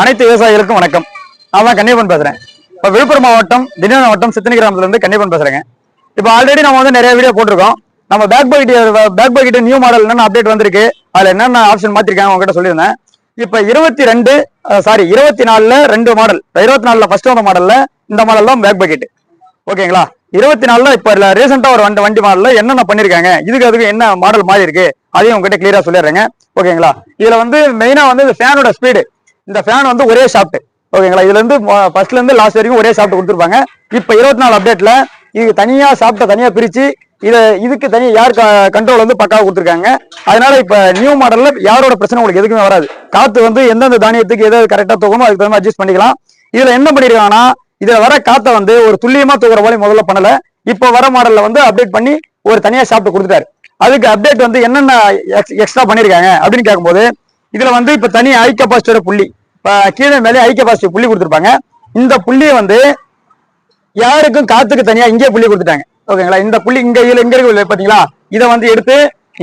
அனைத்து விவசாயிகளுக்கும் வணக்கம். நான் தான் கன்னியப்பன் பேசுறேன். இப்போ விழுப்புரம் மாவட்டம் திண்டிவனம் மாவட்டம் சித்தனி கிராமத்துல இருந்து கன்னியப்பன் பேசுறேங்க. இப்போ ஆல்ரெடி நம்ம வந்து நிறைய வீடியோ போட்டிருக்கோம். நம்ம பேக் பக்கெட் நியூ மாடல் என்னென்ன அப்டேட் வந்திருக்கு, அதுல என்னென்ன ஆப்ஷன் மாத்திருக்காங்க உங்ககிட்ட சொல்லியிருந்தேன். இப்போ 24 2 மாடல், 24ல ஃபர்ஸ்ட் வந்த மாடல்ல இந்த மாடல் தான் பேக் பக்கெட். ஓகேங்களா? 24ல இப்போ ரீசெண்டா ஒரு வண்டி மாடல்ல என்னென்ன பண்ணிருக்காங்க, அதுக்கு என்ன மாடல் மாறி இருக்கு, அதையும் உங்ககிட்ட கிளியரா சொல்லிடுறேங்க. ஓகேங்களா? இதுல வந்து மெயினா வந்து இந்த ஃபேனோட ஸ்பீடு, இந்த ஃபேன் வந்து ஒரே ஷாப்ட். ஓகேங்களா? இதுல இருந்து ஃபர்ஸ்ட்ல இருந்து லாஸ்ட் வரைக்கும் ஒரே ஷாப்ட் கொடுத்துருப்பாங்க. இப்ப 24 அப்டேட்ல இது தனியா ஷாப்ட தனியா பிரிச்சு இதுக்கு தனியா யார் கண்ட்ரோல் வந்து பக்காவா கொடுத்துருக்காங்க. அதனால இப்ப நியூ மாடல்ல யாரோட பிரச்சனை உங்களுக்கு எதுக்குமே வராது. காத்து வந்து எந்தெந்த தானியத்துக்கு எதாவது கரெக்டா தூக்கணும், அதுக்கு தகுந்த அட்ஜஸ்ட் பண்ணிக்கலாம். இதுல என்ன பண்ணிருக்காங்கன்னா, இதுல வர காத்த வந்து ஒரு துல்லியமா தூக்குற போல முதல்ல பண்ணல. இப்ப வர மாடல்ல வந்து அப்டேட் பண்ணி ஒரு தனியா ஷாப்ட் கொடுத்துட்டாரு. அதுக்கு அப்டேட் வந்து என்னென்ன எக்ஸ்ட்ரா பண்ணிருக்காங்க அப்படின்னு கேட்கும்போது, இதுல வந்து இப்ப தனி ஹை கெபாசிட்டியோட புள்ளி, கீழே மேலே ஹை கெபாசிட்டி புள்ளி கொடுத்துருப்பாங்க. இந்த புள்ளியை வந்து யாருக்கும் காத்துக்கு தனியா இங்கே புள்ளி கொடுத்துட்டாங்க. ஓகேங்களா? இந்த புள்ளி இங்க இருக்கு பாத்தீங்களா, இதை வந்து எடுத்து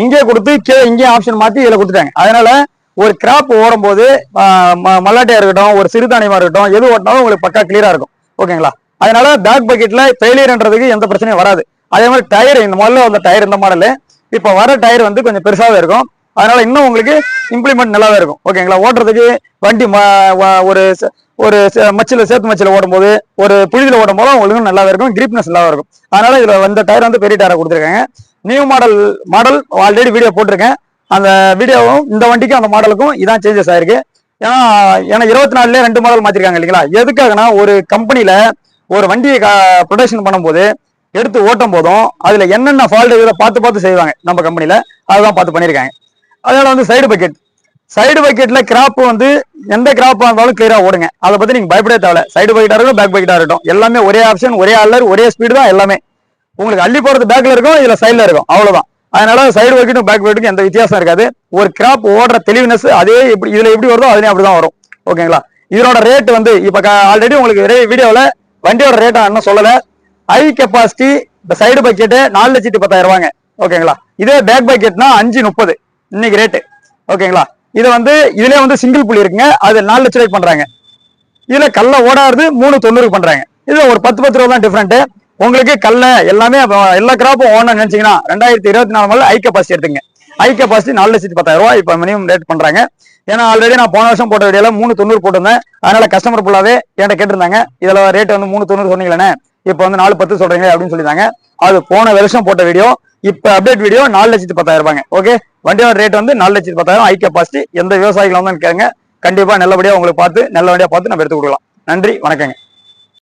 இங்கே கொடுத்து கீழே இங்கே ஆப்ஷன் மாத்தி இதுல கொடுத்துட்டாங்க. அதனால ஒரு கிராப் ஓடும் போது மல்லாட்டையா இருக்கட்டும், ஒரு சிறுதானியமா இருக்கட்டும், எது ஓட்டினாலும் உங்களுக்கு பக்கா கிளியரா இருக்கும். ஓகேங்களா? அதனால பேக் பக்கெட்ல ஃபெயிலியர்ன்றதுக்கு எந்த பிரச்சனையும் வராது. அதே மாதிரி டயர், இந்த முதல்ல வந்த டயர் இந்த மாடல், இப்ப வர டயர் வந்து கொஞ்சம் பெருசாவே இருக்கும். அதனால இன்னும் உங்களுக்கு இம்ப்ளிமெண்ட் நல்லாவே இருக்கும். ஓகேங்களா? ஓட்டுறதுக்கு வண்டி ஒரு மச்சில சேத்து மச்சில ஓடும் போது, ஒரு புழுதியில ஓடும் போது உங்களுக்கு நல்லாவே இருக்கும், கிரிப்னஸ் நல்லாவே இருக்கும். அதனால இதுல வந்த டயர் வந்து பெரிய டயரை கொடுத்துருக்காங்க. நியூ மாடல் ஆல்ரெடி வீடியோ போட்டிருக்கேன். அந்த வீடியோவும் இந்த வண்டிக்கும் அந்த மாடலுக்கும் இதான் சேஞ்சஸ் ஆயிருக்கு. ஏன்னா 24ல 2 மாடல் மாத்திருக்காங்க இல்லைங்களா? எதுக்காகனா, ஒரு கம்பெனில ஒரு வண்டியை ப்ரொடக்ஷன் பண்ணும்போது எடுத்து ஓட்டும் போதும் அதுல என்னென்ன ஃபால்ட் இதை பார்த்து செய்வாங்க நம்ம கம்பெனில, அதுதான் பார்த்து பண்ணிருக்காங்க. அதனால வந்து சைடு பக்கெட்ல கிராப் வந்து எந்த கிராப்பா இருந்தாலும் கிளியரா ஓடுங்க. அதை பத்தி நீங்க பயப்படவே தேவை. சைடு பக்கெட்டா இருக்கட்டும், பேக் பக்கெட்டா இருக்கட்டும், எல்லாமே ஒரே ஆப்ஷன், ஒரே ஆளர், ஒரே ஸ்பீடு தான். எல்லாமே உங்களுக்கு அள்ளி போறது பேக்ல இருக்கும், இதுல சைட்ல இருக்கும், அவ்வளவுதான். அதனால சைடு பக்கெட்டும் பேக் பக்கெட்டுக்கும் எந்த வித்தியாசம் இருக்காது. ஒரு கிராப் ஓடுற தெளிவுனஸ் அதே இதுல எப்படி வருதோ அதுலயும் அப்படிதான் வரும். ஓகேங்களா? இதோட ரேட் வந்து இப்ப ஆல்ரெடி உங்களுக்கு வீடியோல வண்டியோட ரேட் என்ன சொல்லல. ஹை கெப்பாசிட்டி இந்த சைடு பக்கெட் 4,10,000 ஓகேங்களா? இதே பேக் பக்கெட்னா 5,30,000 இன்னைக்கு ரேட்டு. ஓகேங்களா? இது வந்து இதுல வந்து சிங்கிள் புள்ளி இருக்குங்க, அது 4 லட்சம் ரூபாய்க்கு பண்றாங்க. இதுல கல்ல ஓடாது 3,90,000 பண்றாங்க. இதுல ஒரு 10 ரூபா தான் டிஃபரெண்ட். உங்களுக்கு கல்ல எல்லாமே எல்லா கிராப்பும் ஓடணும்னு நினைச்சீங்கன்னா 2024 மாடல் ஹை கெப்பாசிட்டி எடுத்துங்க. ஹை கெப்பாசிட்டி 4,10,000 இப்ப மினிமம் ரேட் பண்றாங்க. ஏன்னா ஆல்ரெடி நான் போன வருஷம் போட்ட வீடியோல 3,90,000 போட்டிருந்தேன். அதனால கஸ்டமர் ஃபுல்லாவே என்கிட்ட கேட்டிருந்தாங்க, இதுல ரேட் வந்து 3,90,000 சொன்னீங்களே, இப்ப வந்து 4,10 சொல்றீங்க அப்படின்னு சொல்லியிருந்தாங்க. அது போன வருஷம் போட்ட வீடியோ. இப்ப அப்டேட் வீடியோ 4,10,000. ஓகே, வண்டியோட ரேட் வந்து 4,10,000 ஹை கெப்பாசிட்டி. எந்த விவசாயிகள் வந்து கேளுங்க, கண்டிப்பா நல்லபடியா உங்களுக்கு நல்ல வண்டியா பார்த்து நம்ம எடுத்து கொடுக்கலாம். நன்றி, வணக்கங்க.